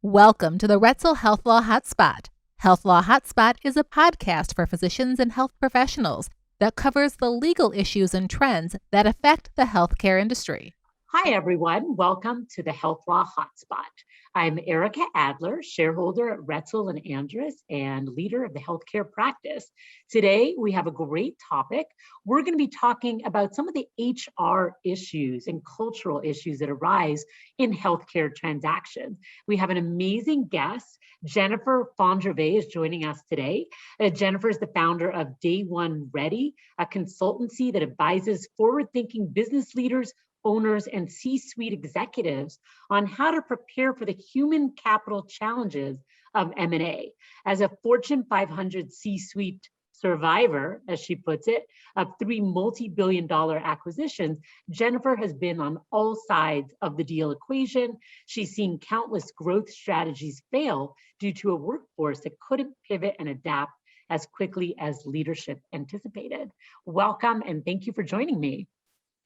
Welcome to the Retzel Health Law Hotspot. Health Law Hotspot is a podcast for physicians and health professionals that covers the legal issues and trends that affect the healthcare industry. Hi, everyone. Welcome to the Health Law Hotspot. I'm Erica Adler, shareholder at Retzel and Andrus and leader of the healthcare practice. Today, we have a great topic. We're going to be talking about some of the HR issues and cultural issues that arise in healthcare transactions. We have an amazing guest. Jennifer Fondrevay is joining us today. Jennifer is the founder of Day One Ready, a consultancy that advises forward-thinking business leaders, owners, and C-suite executives on how to prepare for the human capital challenges of M&A. As a Fortune 500 C-suite survivor, as she puts it, of 3 multi-billion-dollar acquisitions, Jennifer has been on all sides of the deal equation. She's seen countless growth strategies fail due to a workforce that couldn't pivot and adapt as quickly as leadership anticipated. Welcome, and thank you for joining me.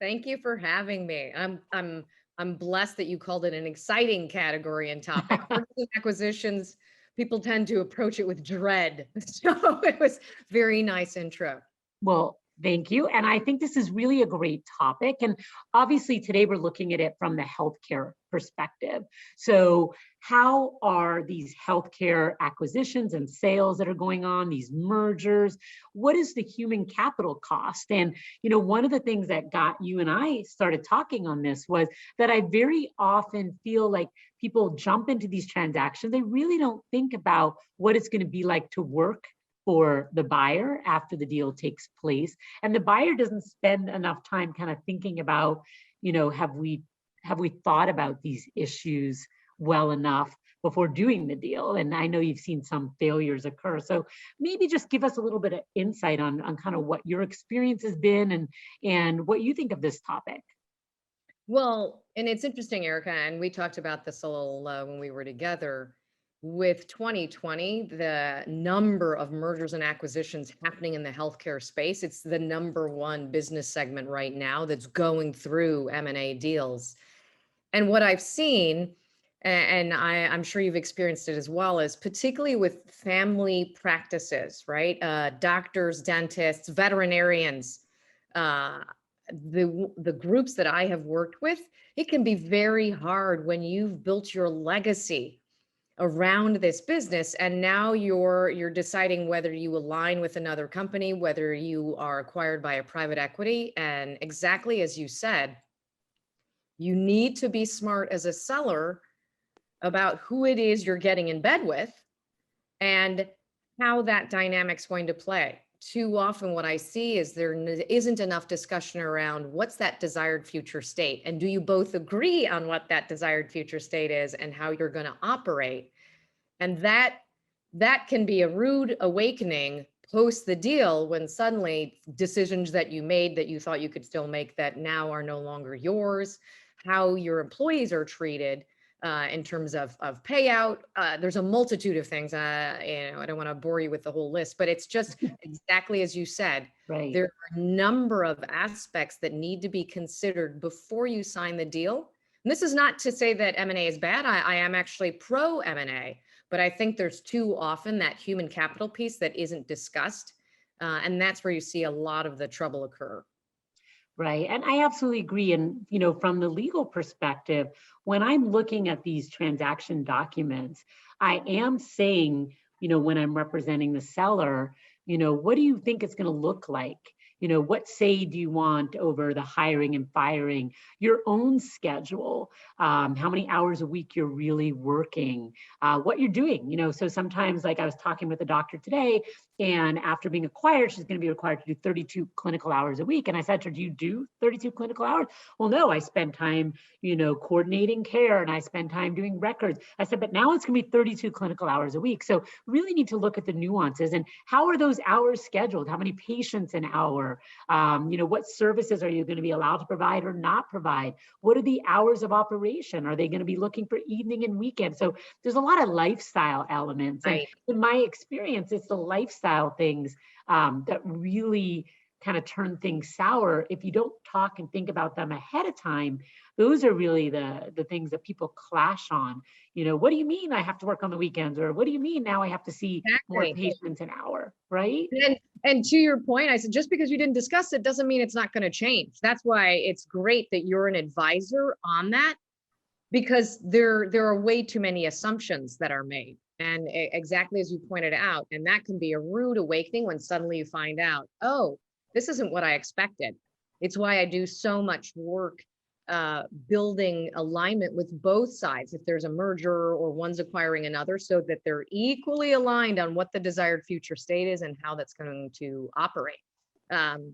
Thank you for having me. I'm blessed that you called it an exciting category and topic. Mergers and acquisitions, people tend to approach it with dread. So it was very nice intro. Well, thank you. And I think this is really a great topic. And obviously today we're looking at it from the healthcare perspective. So how are these healthcare acquisitions and sales that are going on, these mergers, what is the human capital cost? And, one of the things that got you and I started talking on this was that I very often feel like people jump into these transactions. They really don't think about what it's going to be like to work for the buyer after the deal takes place. And the buyer doesn't spend enough time kind of thinking about, have we thought about these issues well enough before doing the deal? And I know you've seen some failures occur. So maybe just give us a little bit of insight on kind of what your experience has been and what you think of this topic. Well, and it's interesting, Erica, and we talked about this a little when we were together. With 2020, the number of mergers and acquisitions happening in the healthcare space, it's the number one business segment right now that's going through M&A deals. And what I've seen, and I'm sure you've experienced it as well, is particularly with family practices, right? Doctors, dentists, veterinarians, the groups that I have worked with, it can be very hard when you've built your legacy around this business, and now you're deciding whether you align with another company, whether you are acquired by a private equity. And exactly as you said, you need to be smart as a seller about who it is you're getting in bed with and how that dynamic's going to play. Too often what I see is there isn't enough discussion around what's that desired future state, and do you both agree on what that desired future state is and how you're going to operate. And that can be a rude awakening post the deal, when suddenly decisions that you made that you thought you could still make that now are no longer yours, how your employees are treated in terms of payout. There's a multitude of things. I don't want to bore you with the whole list, but it's just exactly as you said. Right. There are a number of aspects that need to be considered before you sign the deal. And this is not to say that M&A is bad. I am actually pro M&A, but I think there's too often that human capital piece that isn't discussed. And that's where you see a lot of the trouble occur. Right. And I absolutely agree. And, from the legal perspective, when I'm looking at these transaction documents, I am saying, when I'm representing the seller, what do you think it's going to look like? What say do you want over the hiring and firing, your own schedule, how many hours a week you're really working, what you're doing, so sometimes, like I was talking with a doctor today, and after being acquired, she's going to be required to do 32 clinical hours a week. And I said to her, do you do 32 clinical hours? Well, no, I spend time, coordinating care, and I spend time doing records. I said, but now it's going to be 32 clinical hours a week. So really need to look at the nuances and how are those hours scheduled? How many patients an hour? What services are you going to be allowed to provide or not provide? What are the hours of operation? Are they going to be looking for evening and weekend? So there's a lot of lifestyle elements. Right. And in my experience, it's the lifestyle things that really kind of turn things sour, if you don't talk and think about them ahead of time, those are really the things that people clash on. What do you mean I have to work on the weekends? Or what do you mean now I have to see more Exactly. patients an hour, right? And to your point, I said, just because you didn't discuss it doesn't mean it's not going to change. That's why it's great that you're an advisor on that, because there are way too many assumptions that are made. And exactly as you pointed out, and that can be a rude awakening when suddenly you find out, oh, this isn't what I expected. It's why I do so much work building alignment with both sides if there's a merger or one's acquiring another, so that they're equally aligned on what the desired future state is and how that's going to operate. And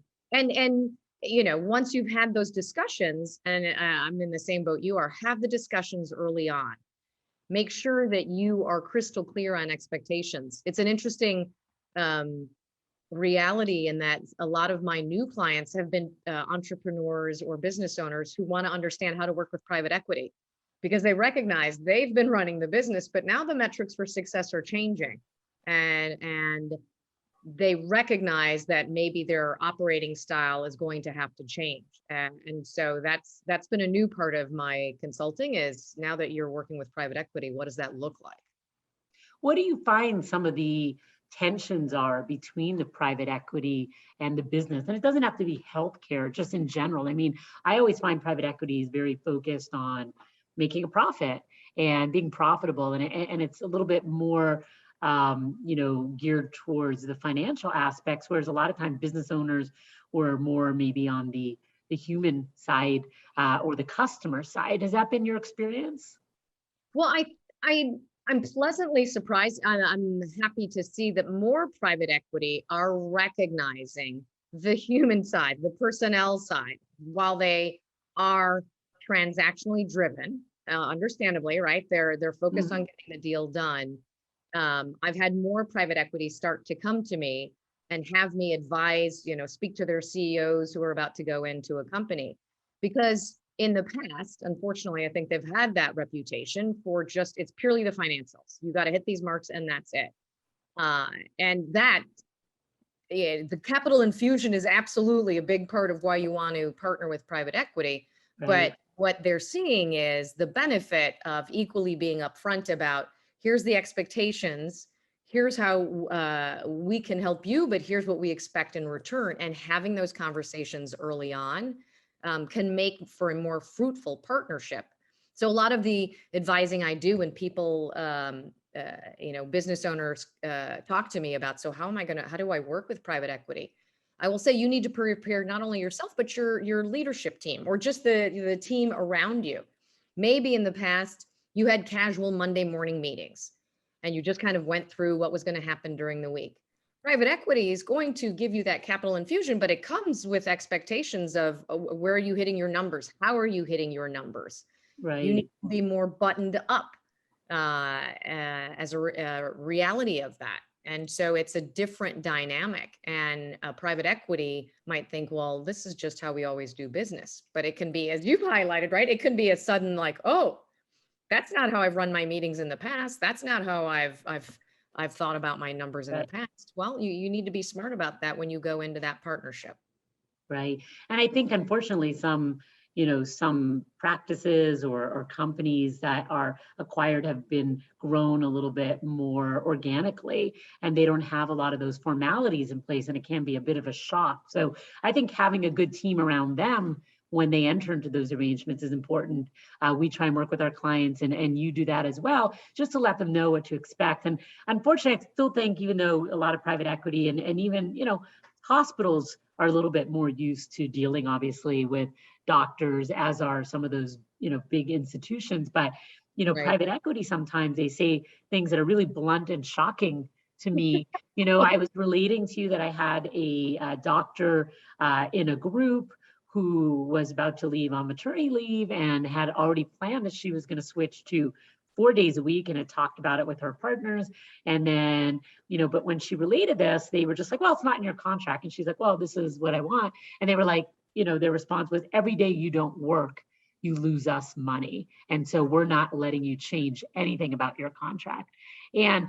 once you've had those discussions, and I'm in the same boat you are, have the discussions early on. Make sure that you are crystal clear on expectations. It's an interesting reality in that a lot of my new clients have been entrepreneurs or business owners who want to understand how to work with private equity, because they recognize they've been running the business, but now the metrics for success are changing, and they recognize that maybe their operating style is going to have to change. And so that's been a new part of my consulting, is now that you're working with private equity, what does that look like? What do you find some of the tensions are between the private equity and the business? And it doesn't have to be healthcare, just in general. I mean, I always find private equity is very focused on making a profit and being profitable. And it's a little bit more, geared towards the financial aspects, whereas a lot of times business owners were more maybe on the human side or the customer side. Has that been your experience? Well, I'm pleasantly surprised, and I'm happy to see that more private equity are recognizing the human side, the personnel side, while they are transactionally driven, understandably, right? They're focused on getting the deal done. I've had more private equity start to come to me and have me advise, speak to their CEOs who are about to go into a company, because in the past, unfortunately, I think they've had that reputation for just, it's purely the financials. You got to hit these marks and that's it. And that, the capital infusion is absolutely a big part of why you want to partner with private equity. Right. But what they're seeing is the benefit of equally being upfront about, here's the expectations, here's how we can help you, but here's what we expect in return. And having those conversations early on can make for a more fruitful partnership. So a lot of the advising I do when people, business owners talk to me about, so how do I work with private equity? I will say you need to prepare not only yourself, but your leadership team, or just the team around you. Maybe in the past you had casual Monday morning meetings and you just kind of went through what was going to happen during the week. Private equity is going to give you that capital infusion, but it comes with expectations of where are you hitting your numbers? How are you hitting your numbers? Right. You need to be more buttoned up as a reality of that. And so it's a different dynamic. And private equity might think, well, this is just how we always do business. But it can be, as you've highlighted, right? It can be a sudden like, oh, that's not how I've run my meetings in the past. That's not how I've thought about my numbers in the past. Well, you need to be smart about that when you go into that partnership. Right. And I think, unfortunately, some practices or companies that are acquired have been grown a little bit more organically, and they don't have a lot of those formalities in place, and it can be a bit of a shock. So I think having a good team around them when they enter into those arrangements is important. We try and work with our clients, and you do that as well, just to let them know what to expect. And unfortunately, I still think, even though a lot of private equity and even, hospitals are a little bit more used to dealing, obviously, with doctors, as are some of those, big institutions. But, right. Private equity, sometimes they say things that are really blunt and shocking to me. I was relating to you that I had a doctor in a group who was about to leave on maternity leave and had already planned that she was going to switch to 4 days a week, and had talked about it with her partners. And then, but when she related this, they were just like, well, it's not in your contract. And she's like, well, this is what I want. And they were like, their response was, every day you don't work you lose us money. And so we're not letting you change anything about your contract. And,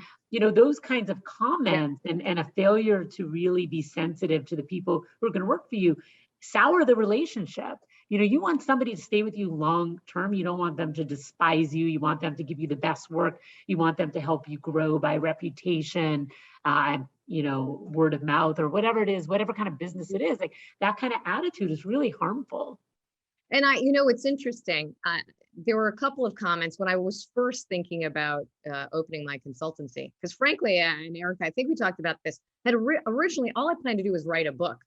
those kinds of comments and a failure to really be sensitive to the people who are going to work for you sour the relationship. You want somebody to stay with you long term. You don't want them to despise you. You want them to give you the best work. You want them to help you grow by reputation, word of mouth, or whatever it is, whatever kind of business it is. Like, that kind of attitude is really harmful. And it's interesting. There were a couple of comments when I was first thinking about opening my consultancy, because frankly, and Erica, I think we talked about this, originally all I planned to do was write a book.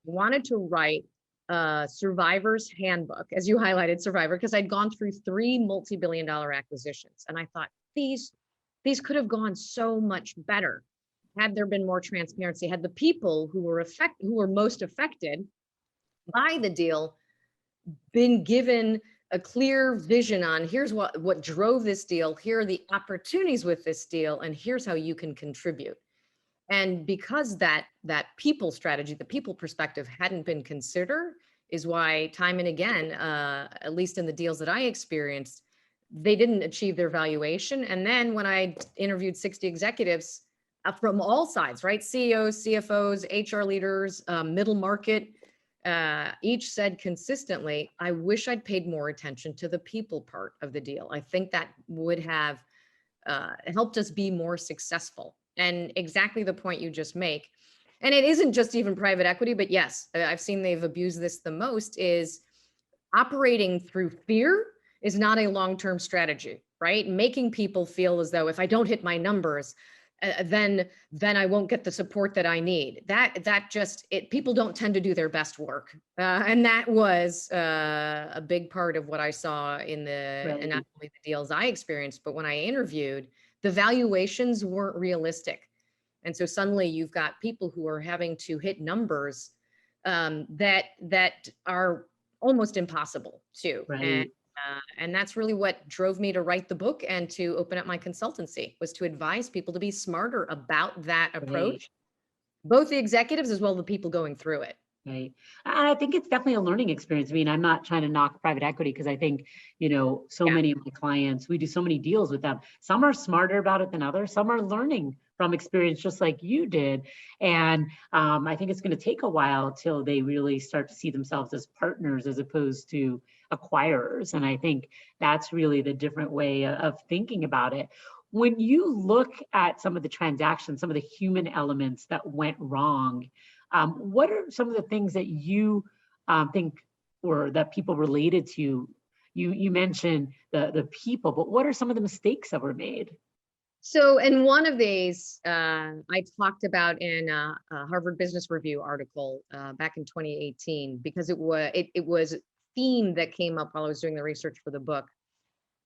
I wanted to write a survivor's handbook, as you highlighted, Survivor, because I'd gone through 3 multi-billion-dollar acquisitions. And I thought these could have gone so much better had there been more transparency, had the people who were most affected by the deal been given a clear vision on, here's what drove this deal, here are the opportunities with this deal, and here's how you can contribute. And because that people strategy, the people perspective hadn't been considered, is why time and again, at least in the deals that I experienced, they didn't achieve their valuation. And then when I interviewed 60 executives from all sides, right? CEOs, CFOs, HR leaders, middle market, each said consistently, I wish I'd paid more attention to the people part of the deal. I think that would have helped us be more successful. And exactly the point you just make. And it isn't just even private equity, but yes, I've seen they've abused this the most, is operating through fear is not a long-term strategy, right? Making people feel as though if I don't hit my numbers, then I won't get the support that I need. People don't tend to do their best work. And that was a big part of what I saw in and not only the deals I experienced, but when I interviewed, the valuations weren't realistic. And so suddenly you've got people who are having to hit numbers that are almost impossible too. Right. And that's really what drove me to write the book and to open up my consultancy, was to advise people to be smarter about that approach, both the executives as well as the people going through it. Right. And I think it's definitely a learning experience. I mean, I'm not trying to knock private equity, because I think, so many of my clients, we do so many deals with them. Some are smarter about it than others. Some are learning from experience, just like you did. And I think it's going to take a while till they really start to see themselves as partners as opposed to acquirers. And I think that's really the different way of thinking about it. When you look at some of the transactions, some of the human elements that went wrong, what are some of the things that you think, or that people related to you? You mentioned the people, but what are some of the mistakes that were made? So in one of these, I talked about in a Harvard Business Review article back in 2018, because it was a theme that came up while I was doing the research for the book.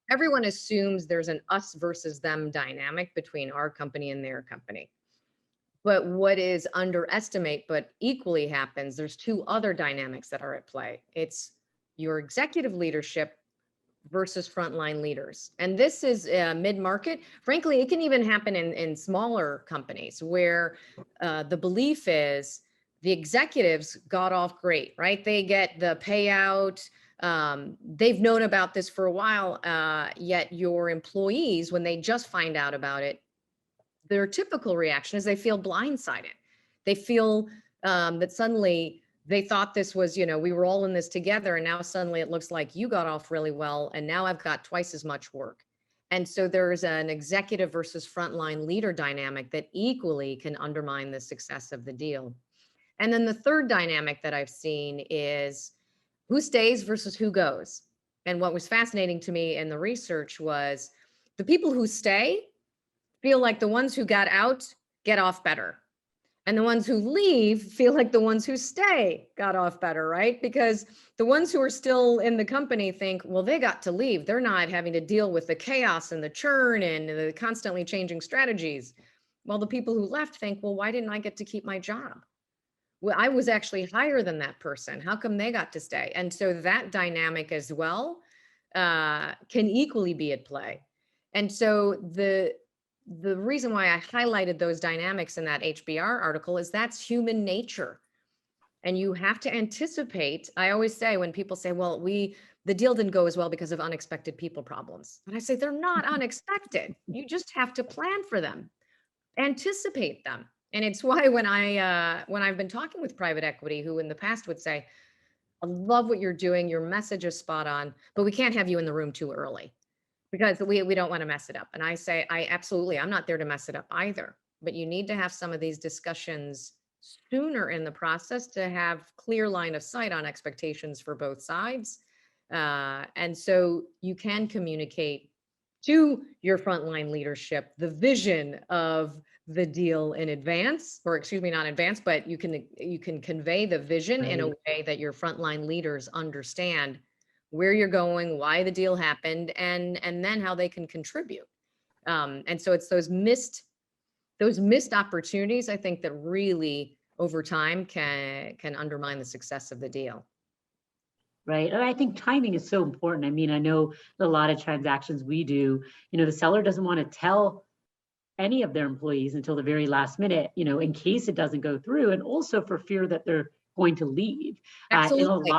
Everyone assumes there's an us versus them dynamic between our company and their company. But what is underestimate, but equally happens, there's 2 other dynamics that are at play. It's your executive leadership versus frontline leaders. And this is mid-market. Frankly, it can even happen in smaller companies where the belief is the executives got off great, right? They get the payout. They've known about this for a while, yet your employees, when they just find out about it, their typical reaction is they feel blindsided. They feel that suddenly they thought this was, we were all in this together, and now suddenly it looks like you got off really well, and now I've got twice as much work. And so there's an executive versus frontline leader dynamic that equally can undermine the success of the deal. And then the third dynamic that I've seen is who stays versus who goes. And what was fascinating to me in the research was the people who stay feel like the ones who got out get off better. And the ones who leave feel like the ones who stay got off better, right? Because the ones who are still in the company think, well, they got to leave. They're not having to deal with the chaos and the churn and the constantly changing strategies. While the people who left think, well, why didn't I get to keep my job? Well, I was actually higher than that person. How come they got to stay? And so that dynamic as well can equally be at play. And so the reason why I highlighted those dynamics in that HBR article is that's human nature. And you have to anticipate. I always say when people say, well, the deal didn't go as well because of unexpected people problems. And I say, they're not unexpected. You just have to plan for them, anticipate them. And it's why when I've been talking with private equity, who in the past would say, I love what you're doing, your message is spot on, but we can't have you in the room too early because we don't want to mess it up. And I say, I'm not there to mess it up either. But you need to have some of these discussions sooner in the process to have clear line of sight on expectations for both sides. And so you can communicate to your frontline leadership the vision of the deal in advance, or excuse me, not in advance, but you can convey the vision in a way that your frontline leaders understand where you're going, why the deal happened, and then how they can contribute. And so it's those missed opportunities, I think, that really over time can undermine the success of the deal. Right. And I think timing is so important. I mean, I know a lot of transactions we do, the seller doesn't want to tell any of their employees until the very last minute, in case it doesn't go through, and also for fear that they're going to leave. Absolutely.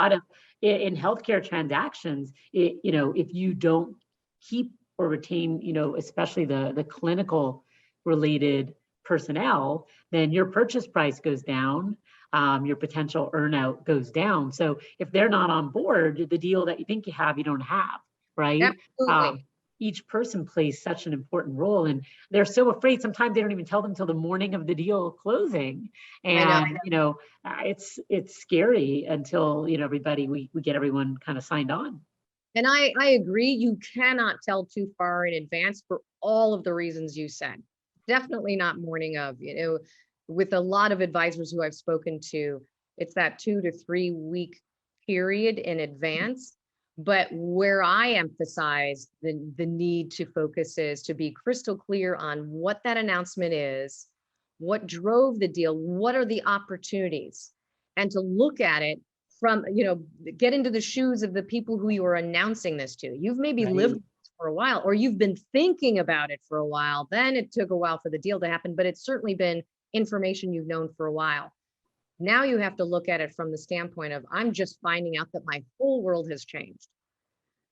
In healthcare transactions, if you don't keep or retain, especially the clinical related personnel, then your purchase price goes down. Your potential earnout goes down. So if they're not on board, the deal that you think you have, you don't have, right? Absolutely. Each person plays such an important role, and they're so afraid. Sometimes they don't even tell them till the morning of the deal closing, and it's scary until we get everyone kind of signed on. And I agree. You cannot tell too far in advance for all of the reasons you said. Definitely not morning of. With a lot of advisors who I've spoken to, it's that 2 to 3 week period in advance. But where I emphasize the need to focus is to be crystal clear on what that announcement is, what drove the deal, what are the opportunities, and to look at it from, get into the shoes of the people who you are announcing this to. You've maybe lived this for a while, or you've been thinking about it for a while. Then it took a while for the deal to happen, but it's certainly been information you've known for a while. Now you have to look at it from the standpoint of, I'm just finding out that my whole world has changed.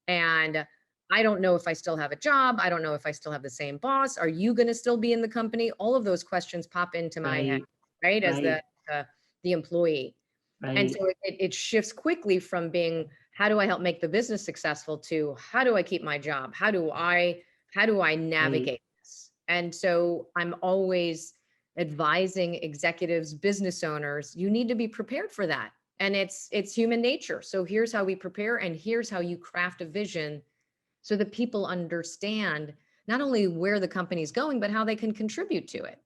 And I don't know if I still have a job. I don't know if I still have the same boss. Are you going to still be in the company? All of those questions pop into my head, right? As the employee. Right. And so it shifts quickly from being, how do I help make the business successful, to how do I keep my job? How do I navigate this? And so I'm always advising executives, business owners, you need to be prepared for that. And it's human nature. So here's how we prepare, and here's how you craft a vision so that people understand not only where the company's going, but how they can contribute to it.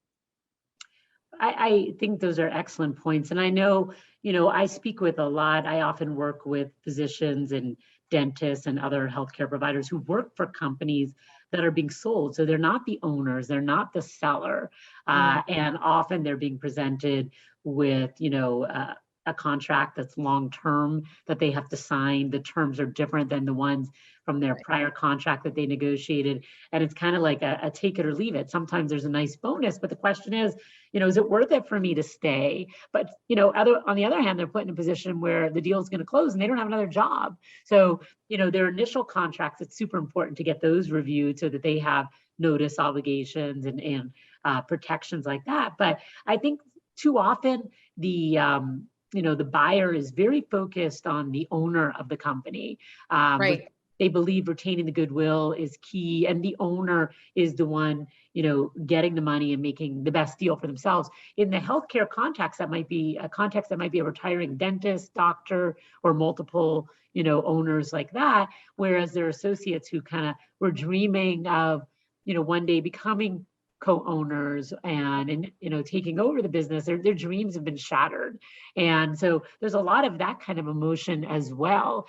I think those are excellent points. And I know, I speak with a lot. I often work with physicians and dentists and other healthcare providers who work for companies that are being sold. So they're not the owners, they're not the seller. And often they're being presented with, a contract that's long-term that they have to sign. The terms are different than the ones from their prior contract that they negotiated. And it's kind of like a take it or leave it. Sometimes there's a nice bonus, but the question is it worth it for me to stay? But, on the other hand, they're put in a position where the deal is going to close and they don't have another job. So, their initial contracts, it's super important to get those reviewed so that they have notice obligations and protections like that. But I think too often the buyer is very focused on the owner of the company. They believe retaining the goodwill is key, and the owner is the one, getting the money and making the best deal for themselves. In the healthcare context, that might be a retiring dentist, doctor, or multiple, owners like that. Whereas there are associates who kind of were dreaming of, one day becoming co-owners and taking over the business. Their dreams have been shattered, and so there's a lot of that kind of emotion as well.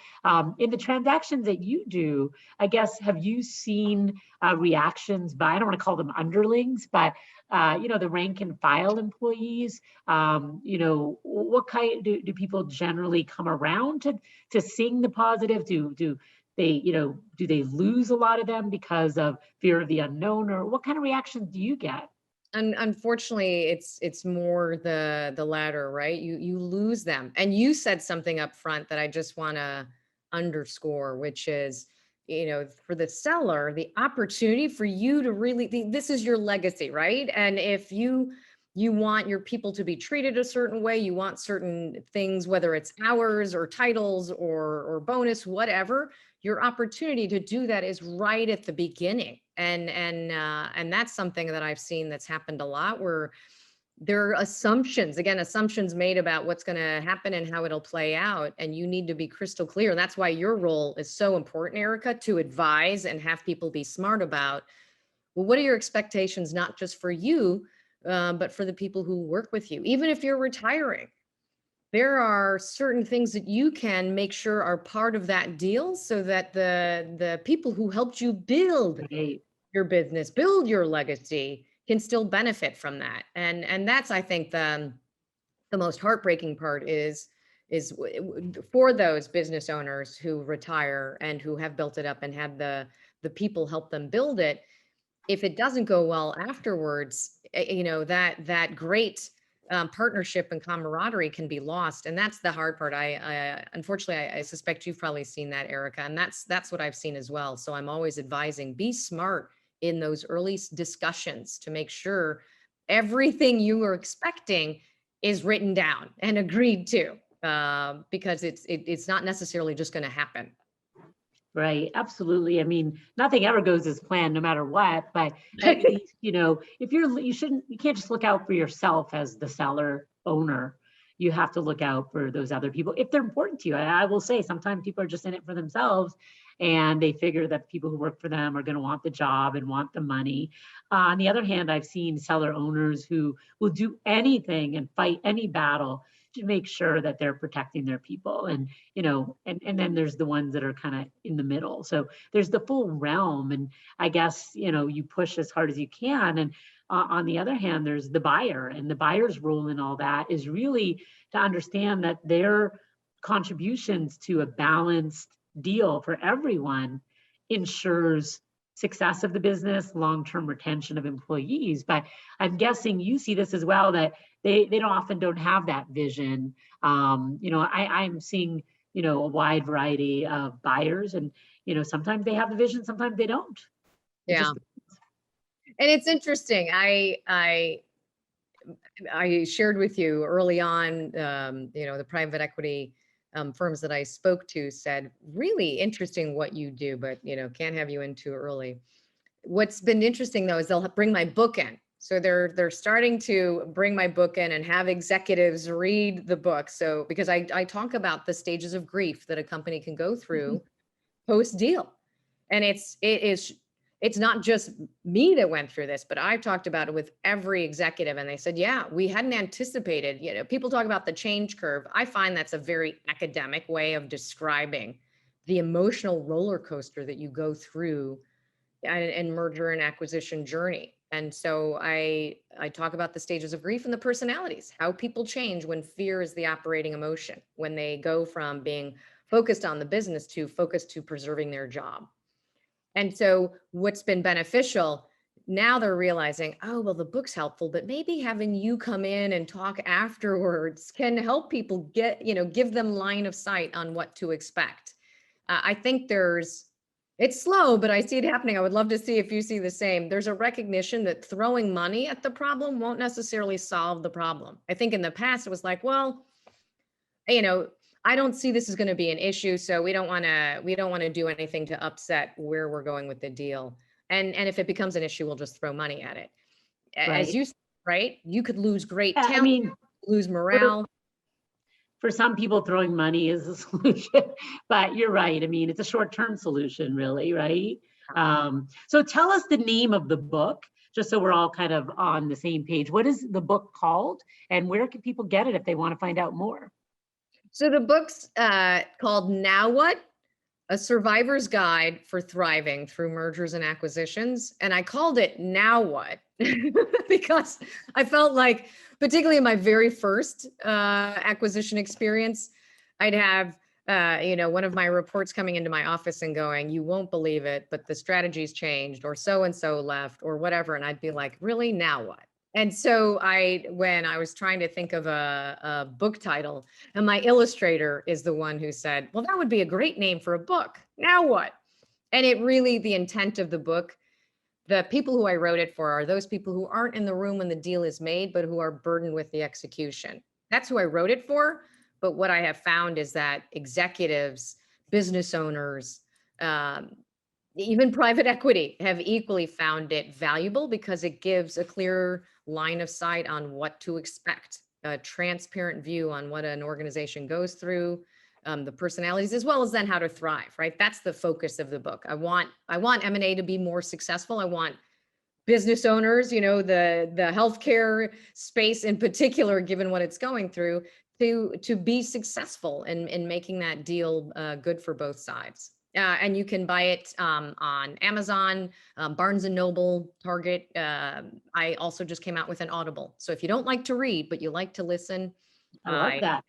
In the transactions that you do, I guess, have you seen reactions by, I don't want to call them underlings, but the rank and file employees? What kind do people generally come around to seeing the positive? Do they lose a lot of them because of fear of the unknown, or what kind of reactions do you get? Unfortunately, it's more the latter, right? You lose them. And you said something up front that I just want to underscore, which is, for the seller, the opportunity for you to really, this is your legacy, right? And if you want your people to be treated a certain way, you want certain things, whether it's hours or titles or bonus, whatever, your opportunity to do that is right at the beginning. And that's something that I've seen that's happened a lot, where there are assumptions made about what's going to happen and how it'll play out. And you need to be crystal clear. That's why your role is so important, Erica, to advise and have people be smart about, well, what are your expectations, not just for you, but for the people who work with you. Even if you're retiring, there are certain things that you can make sure are part of that deal, so that the people who helped you build Right. your business, build your legacy, can still benefit from that. And that's, I think, the most heartbreaking part is for those business owners who retire and who have built it up and had the people help them build it. If it doesn't go well afterwards, that great partnership and camaraderie can be lost. And that's the hard part. I unfortunately, I suspect you've probably seen that, Erica, and that's what I've seen as well. So I'm always advising, be smart in those early discussions to make sure everything you are expecting is written down and agreed to, because it's not necessarily just going to happen. Right, absolutely. I mean, nothing ever goes as planned, no matter what. But at least, if you can't just look out for yourself as the seller owner. You have to look out for those other people if they're important to you. I will say sometimes people are just in it for themselves, and they figure that people who work for them are going to want the job and want the money. On the other hand, I've seen seller owners who will do anything and fight any battle to make sure that they're protecting their people. And then there's the ones that are kind of in the middle. So there's the full realm. And I guess, you push as hard as you can. And on the other hand, there's the buyer, and the buyer's role in all that is really to understand that their contributions to a balanced deal for everyone ensures success of the business, long-term retention of employees. But I'm guessing you see this as well, that they often don't have that vision. I'm seeing, a wide variety of buyers, and, sometimes they have the vision, sometimes they don't. Yeah. And it's interesting. I shared with you early on, the private equity firms that I spoke to said, really interesting what you do, but, can't have you in too early. What's been interesting though, is they'll bring my book in. So they're starting to bring my book in and have executives read the book. So, because I talk about the stages of grief that a company can go through post deal. And it's not just me that went through this, but I've talked about it with every executive, and they said, yeah, we hadn't anticipated, people talk about the change curve. I find that's a very academic way of describing the emotional roller coaster that you go through and merger and acquisition journey. And so I talk about the stages of grief and the personalities, how people change when fear is the operating emotion, when they go from being focused on the business to focused to preserving their job. And so what's been beneficial, now they're realizing, oh, well, the book's helpful, but maybe having you come in and talk afterwards can help people give them line of sight on what to expect. I think it's slow, but I see it happening. I would love to see if you see the same. There's a recognition that throwing money at the problem won't necessarily solve the problem. I think in the past it was like, well, I don't see this is going to be an issue, so we don't want to do anything to upset where we're going with the deal. And if it becomes an issue, we'll just throw money at it. As Right. you said, right? You could lose great I talent, mean, lose morale. for some people, throwing money is a solution, but you're right. I mean, it's a short-term solution, really, right? So tell us the name of the book, just so we're all kind of on the same page. What is the book called, and where can people get it if they want to find out more? So the book's called Now What? A Survivor's Guide for Thriving Through Mergers and Acquisitions. And I called it Now What? Because I felt like, particularly in my very first acquisition experience, I'd have one of my reports coming into my office and going, you won't believe it, but the strategy's changed, or so-and-so left, or whatever. And I'd be like, really, now what? And so when I was trying to think of a book title, and my illustrator is the one who said, well, that would be a great name for a book. Now what? And it really, the intent of the book, the people who I wrote it for are those people who aren't in the room when the deal is made, but who are burdened with the execution. That's who I wrote it for. But what I have found is that executives, business owners, um, even private equity have equally found it valuable because it gives a clear line of sight on what to expect, a transparent view on what an organization goes through, the personalities, as well as then how to thrive, right? That's the focus of the book. I want M&A to be more successful. I want business owners, the healthcare space in particular, given what it's going through, to be successful in making that deal good for both sides. And you can buy it on Amazon, Barnes and Noble, Target. I also just came out with an Audible. So if you don't like to read, but you like to listen, I love that.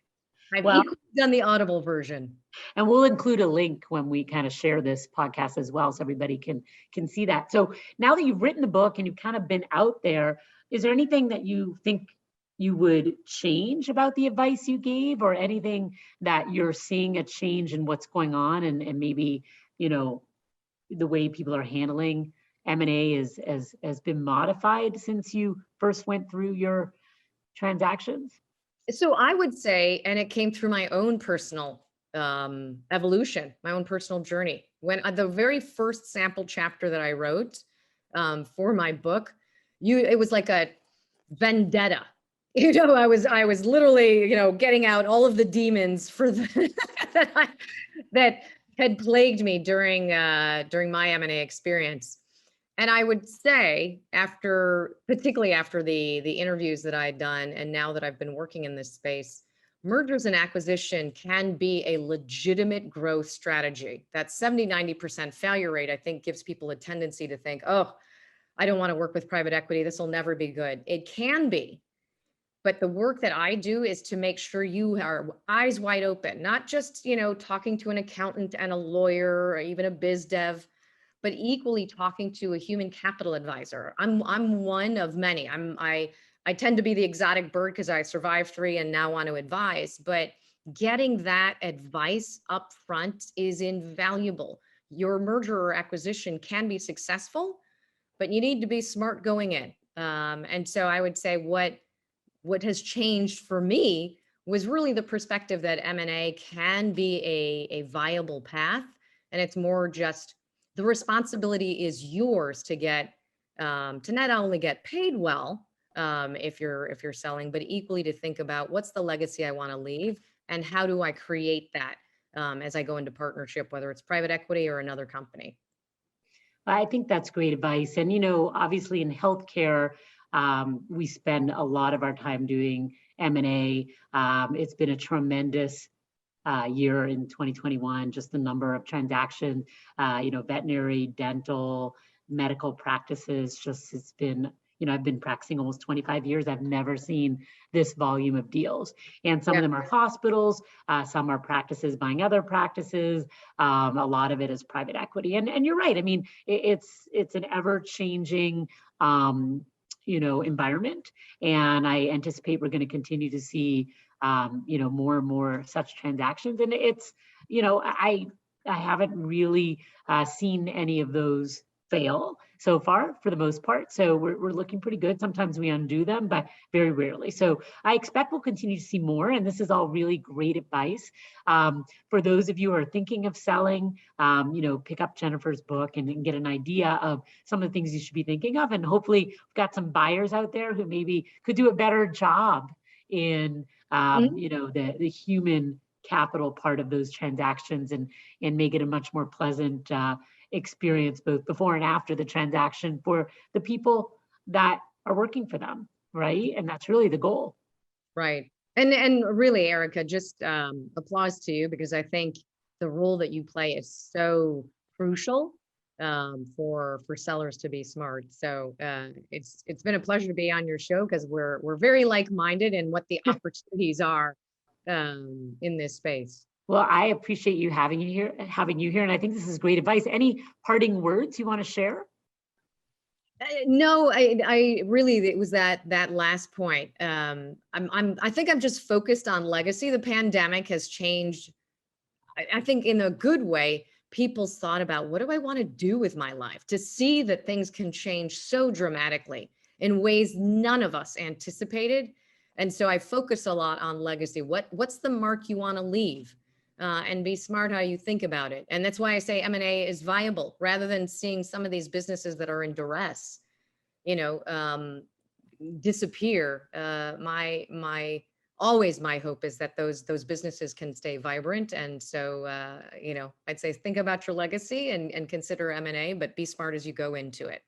I've Well, equally done the Audible version. and we'll include a link when we kind of share this podcast as well, so everybody can see that. So now that you've written the book and you've kind of been out there, is there anything that you think you would change about the advice you gave, or anything that you're seeing a change in what's going on, and maybe, the way people are handling M&A has been modified since you first went through your transactions? So I would say, and it came through my own personal evolution, my own personal journey. When the very first sample chapter that I wrote for my book, it was like a vendetta. I was literally, getting out all of the demons for that had plagued me during my M&A experience. And I would say particularly after the interviews that I had done, and now that I've been working in this space, mergers and acquisition can be a legitimate growth strategy. That 70-90% failure rate, I think, gives people a tendency to think, oh, I don't want to work with private equity. This will never be good. It can be. But the work that I do is to make sure you are eyes wide open, not just, talking to an accountant and a lawyer or even a biz dev, but equally talking to a human capital advisor. I'm one of many. I tend to be the exotic bird because I survived 3 and now want to advise, but getting that advice up front is invaluable. Your merger or acquisition can be successful, but you need to be smart going in. And so I would say what has changed for me was really the perspective that M&A can be a viable path. And it's more just the responsibility is yours to get to not only get paid well if you're selling, but equally to think about what's the legacy I want to leave and how do I create that as I go into partnership, whether it's private equity or another company. I think that's great advice. And, obviously in healthcare, we spend a lot of our time doing M&A. It's been a tremendous year in 2021, just the number of transactions, veterinary, dental, medical practices, it's been, I've been practicing almost 25 years. I've never seen this volume of deals. And some of them are hospitals, some are practices buying other practices. A lot of it is private equity. And you're right. I mean, it's an ever-changing environment. And I anticipate we're going to continue to see, more and more such transactions. And it's, I haven't really seen any of those fail so far for the most part. So we're looking pretty good. Sometimes we undo them, but very rarely. So I expect we'll continue to see more. And this is all really great advice. For those of you who are thinking of selling, pick up Jennifer's book and get an idea of some of the things you should be thinking of. And hopefully we've got some buyers out there who maybe could do a better job in, the human capital part of those transactions and make it a much more pleasant experience both before and after the transaction for the people that are working for them, right? And that's really the goal. Right. And really, Erica, just applause to you, because I think the role that you play is so crucial for sellers to be smart. So it's been a pleasure to be on your show, because we're very like-minded in what the opportunities are in this space. Well, I appreciate you having you here, and I think this is great advice. Any parting words you want to share? No, I really, it was that last point. I think I'm just focused on legacy. The pandemic has changed, I think in a good way, people's thought about what do I want to do with my life, to see that things can change so dramatically in ways none of us anticipated. And so I focus a lot on legacy. What's the mark you want to leave? And be smart how you think about it. And that's why I say M&A is viable rather than seeing some of these businesses that are in duress, you know, disappear. Always my hope is that those businesses can stay vibrant. And so, I'd say think about your legacy and consider M&A, but be smart as you go into it.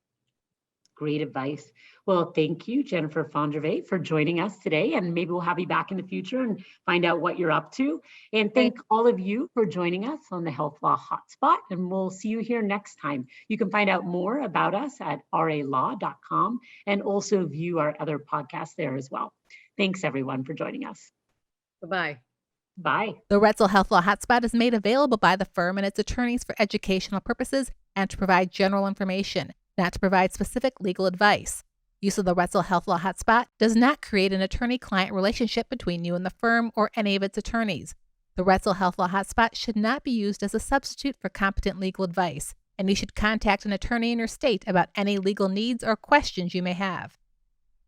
Great advice. Well, thank you, Jennifer Fondrevay, for joining us today. And maybe we'll have you back in the future and find out what you're up to. And thank all of you for joining us on the Health Law Hotspot. And we'll see you here next time. You can find out more about us at ralaw.com and also view our other podcasts there as well. Thanks, everyone, for joining us. Bye-bye. Bye. The Retzel Health Law Hotspot is made available by the firm and its attorneys for educational purposes and to provide general information, not to provide specific legal advice. Use of the Retzel Health Law Hotspot does not create an attorney-client relationship between you and the firm or any of its attorneys. The Retzel Health Law Hotspot should not be used as a substitute for competent legal advice, and you should contact an attorney in your state about any legal needs or questions you may have.